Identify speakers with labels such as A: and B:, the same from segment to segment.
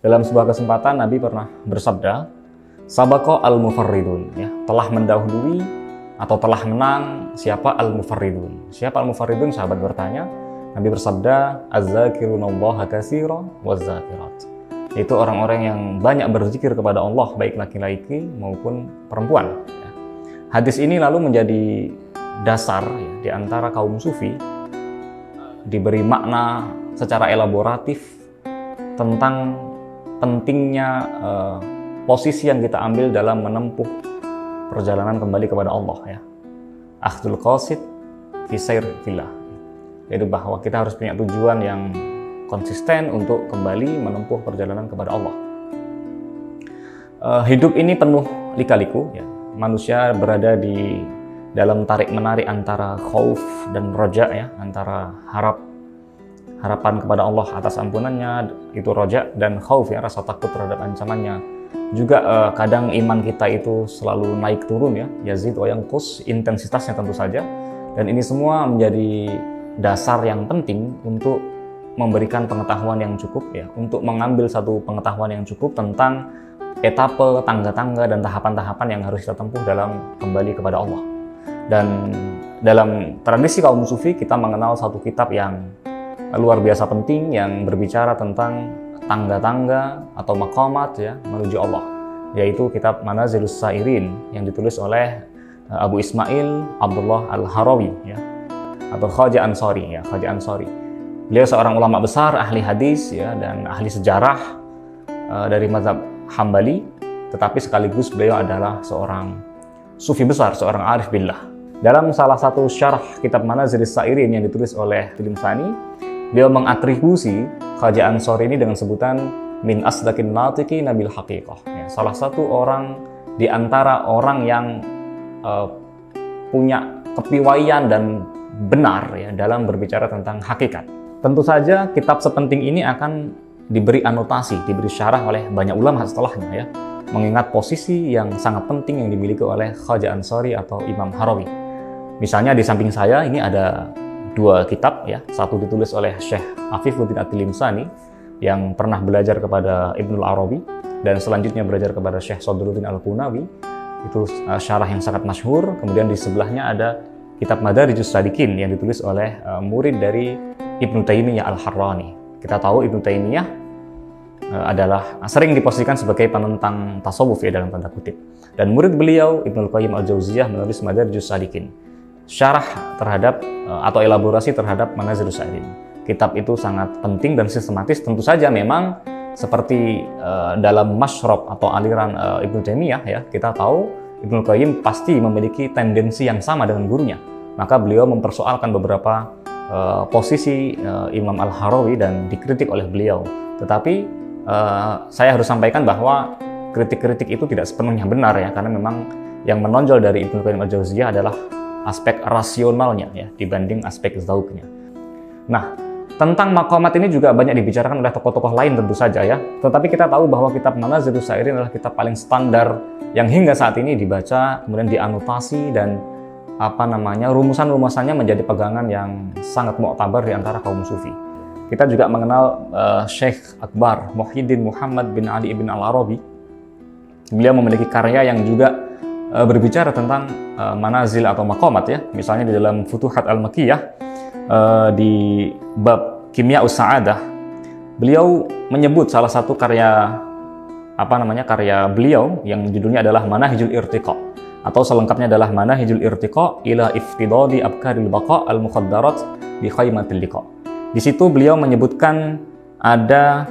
A: Dalam sebuah kesempatan Nabi pernah bersabda, "Sabaqa al-mufarridun," ya, telah mendahului atau telah menang siapa al-mufarridun. Siapa al-mufarridun? Sahabat bertanya. Nabi bersabda, "Az-zakirunallaha katsiran waz-zakirat." Itu orang-orang yang banyak berzikir kepada Allah, baik laki-laki maupun perempuan. Hadis ini lalu menjadi dasar ya, di antara kaum sufi, diberi makna secara elaboratif tentang pentingnya posisi yang kita ambil dalam menempuh perjalanan kembali kepada Allah ya. Akhdul qasid fi sayr fillah. Yaitu bahwa kita harus punya tujuan yang konsisten untuk kembali menempuh perjalanan kepada Allah. Hidup ini penuh lika-liku ya. Manusia berada di dalam tarik-menarik antara khauf dan roja ya, antara harapan kepada Allah atas ampunannya, itu roja, dan khauf ya, rasa takut terhadap ancamannya. Juga kadang iman kita itu selalu naik turun ya, yazid wa yanqus, intensitasnya tentu saja. Dan ini semua menjadi dasar yang penting untuk memberikan pengetahuan yang cukup ya, untuk mengambil satu pengetahuan yang cukup tentang etape, tangga-tangga, dan tahapan-tahapan yang harus kita tempuh dalam kembali kepada Allah. Dan dalam tradisi kaum sufi kita mengenal satu kitab yang luar biasa penting yang berbicara tentang tangga-tangga atau maqamat ya menuju Allah, yaitu kitab Manazilus Sairin yang ditulis oleh Abu Ismail Abdullah Al-Harawi ya, atau Khaja Ansari ya, Khaja Ansari. Beliau seorang ulama besar, ahli hadis ya, dan ahli sejarah dari mazhab Hambali, tetapi sekaligus beliau adalah seorang sufi besar, seorang arif billah. Dalam salah satu syarah kitab Manazilus Sairin yang ditulis oleh Tilimsani, beliau mengatribusi Khaja Ansari ini dengan sebutan min asdaqin natiqi nabil haqiqah ya, salah satu orang di antara orang yang punya kepiawaian dan benar ya dalam berbicara tentang hakikat. Tentu saja kitab sepenting ini akan diberi anotasi, diberi syarah oleh banyak ulama setelahnya ya, mengingat posisi yang sangat penting yang dimiliki oleh Khaja Ansari atau Imam Harawi. Misalnya di samping saya ini ada dua kitab ya, satu ditulis oleh Syekh Afifuddin At-Tilimsani yang pernah belajar kepada Ibnul Arabi dan selanjutnya belajar kepada Syekh Sadruddin Al-Qunawi. Itu syarah yang sangat masyhur. Kemudian di sebelahnya ada kitab Madarijus Salikin yang ditulis oleh murid dari Ibnu Taimiyah Al-Harrani. Kita tahu Ibnu Taimiyah adalah sering diposisikan sebagai penentang tasawuf ya dalam tanda kutip. Dan murid beliau Ibnul Qayyim Al-Jauziyah menulis Madarijus Salikin, syarah terhadap atau elaborasi terhadap Manazilus Sairin. Kitab itu sangat penting dan sistematis. Tentu saja memang seperti dalam masyrab atau aliran Ibnu Taimiyah ya, kita tahu Ibnu Qayyim pasti memiliki tendensi yang sama dengan gurunya. Maka beliau mempersoalkan beberapa posisi Imam Al-Harawi dan dikritik oleh beliau. Tetapi saya harus sampaikan bahwa kritik-kritik itu tidak sepenuhnya benar ya, karena memang yang menonjol dari Ibnu Qayyim Al-Jauziyah adalah aspek rasionalnya ya dibanding aspek zauqnya. Nah, tentang maqamat ini juga banyak dibicarakan oleh tokoh-tokoh lain tentu saja ya. Tetapi kita tahu bahwa kitab Manazilus Sairin adalah kitab paling standar yang hingga saat ini dibaca, kemudian dianotasi, dan rumusan-rumusannya menjadi pegangan yang sangat muktabar di antara kaum sufi. Kita juga mengenal Syekh Akbar Muhyiddin Muhammad bin Ali ibn Al-Arabi. Beliau memiliki karya yang juga berbicara tentang manazil atau maqamat ya. Misalnya di dalam Futuhat Al-Makkiyah di bab Kimya'us Sa'adah, beliau menyebut salah satu karya karya beliau yang judulnya adalah Manahijul Irtiqa, atau selengkapnya adalah Manahijul Irtiqa ila iftidadi abkaril baqa al-mukhaddarat bi khaymatil liqa. Di situ beliau menyebutkan ada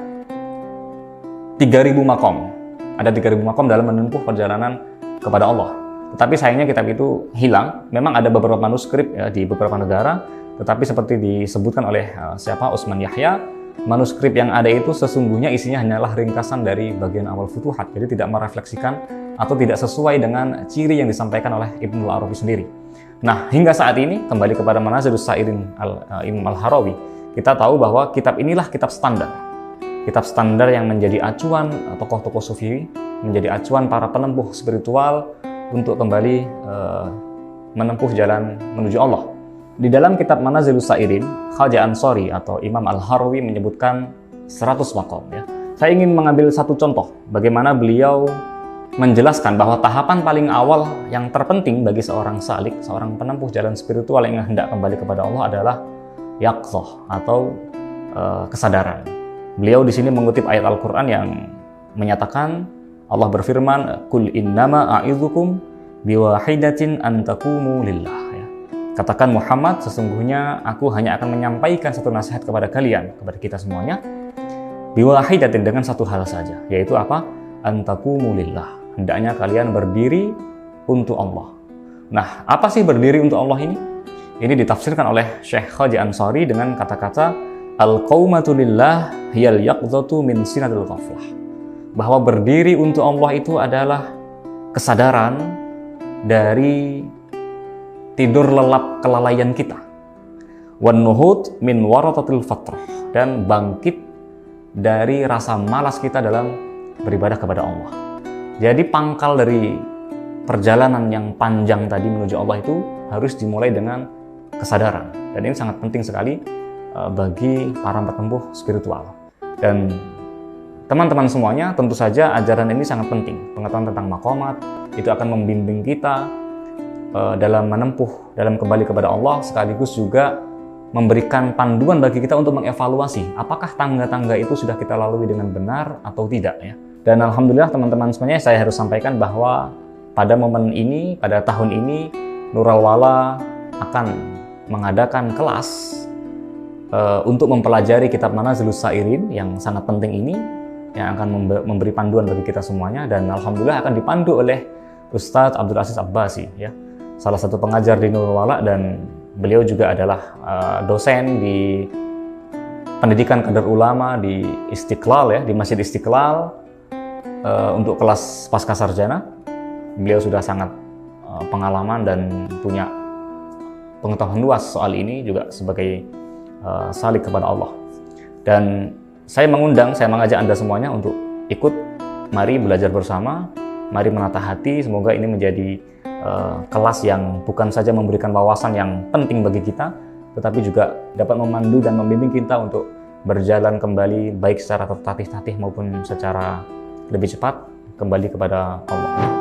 A: 3.000 maqam. Ada 3.000 maqam dalam menempuh perjalanan kepada Allah. Tetapi sayangnya kitab itu hilang. Memang ada beberapa manuskrip ya, di beberapa negara, tetapi seperti disebutkan oleh Utsman Yahya, manuskrip yang ada itu sesungguhnya isinya hanyalah ringkasan dari bagian awal Futuhat, jadi tidak merefleksikan atau tidak sesuai dengan ciri yang disampaikan oleh Ibnul Arabi sendiri. Nah, hingga saat ini kembali kepada Manazilus Sairin Imam Al-Harawi, kita tahu bahwa kitab inilah kitab standar. Kitab standar yang menjadi acuan tokoh-tokoh sufi, menjadi acuan para penempuh spiritual untuk kembali menempuh jalan menuju Allah. Di dalam kitab Manazilus Sairin, Khaja Ansari atau Imam Al-Harawi menyebutkan 100 maqam ya. Saya ingin mengambil satu contoh bagaimana beliau menjelaskan bahwa tahapan paling awal yang terpenting bagi seorang salik, seorang penempuh jalan spiritual yang hendak kembali kepada Allah adalah yaqzah atau kesadaran. Beliau di sini mengutip ayat Al-Qur'an yang menyatakan, Allah berfirman, "Qul innama a'idzukum biwahidatin an taqumu lillah." Ya. Katakan Muhammad, sesungguhnya aku hanya akan menyampaikan satu nasihat kepada kalian, kepada kita semuanya, biwahidatin, dengan satu hal saja, yaitu apa? An taqumu lillah. Hendaknya kalian berdiri untuk Allah. Nah, apa sih berdiri untuk Allah ini? Ini ditafsirkan oleh Syekh Khaji Ansari dengan kata-kata al-qaumatu lillah hiyal yaqzatu min sinatil ghaflah. Bahwa berdiri untuk Allah itu adalah kesadaran dari tidur lelap kelalaian kita. Wan nuhud min waratatil fatrah, dan bangkit dari rasa malas kita dalam beribadah kepada Allah. Jadi pangkal dari perjalanan yang panjang tadi menuju Allah itu harus dimulai dengan kesadaran. Dan ini sangat penting sekali bagi para penempuh spiritual. Dan teman-teman semuanya, tentu saja ajaran ini sangat penting. Pengetahuan tentang maqamat itu akan membimbing kita dalam menempuh, dalam kembali kepada Allah, sekaligus juga memberikan panduan bagi kita untuk mengevaluasi apakah tangga-tangga itu sudah kita lalui dengan benar atau tidak ya. Dan alhamdulillah teman-teman semuanya, saya harus sampaikan bahwa pada momen ini, pada tahun ini, Nurul Wala akan mengadakan kelas untuk mempelajari kitab Manazilus Sairin yang sangat penting ini, yang akan memberi panduan bagi kita semuanya, dan alhamdulillah akan dipandu oleh Ustadz Abdul Aziz Abbasi ya, salah satu pengajar di Nurul Wala, dan beliau juga adalah dosen di pendidikan kader ulama di Istiqlal ya, di Masjid Istiqlal, untuk kelas pasca sarjana. Beliau sudah sangat pengalaman dan punya pengetahuan luas soal ini juga sebagai salik kepada Allah. Dan saya mengajak Anda semuanya untuk ikut, mari belajar bersama, mari menata hati. Semoga ini menjadi kelas yang bukan saja memberikan wawasan yang penting bagi kita, tetapi juga dapat memandu dan membimbing kita untuk berjalan kembali baik secara tertatih-tatih maupun secara lebih cepat kembali kepada Allah.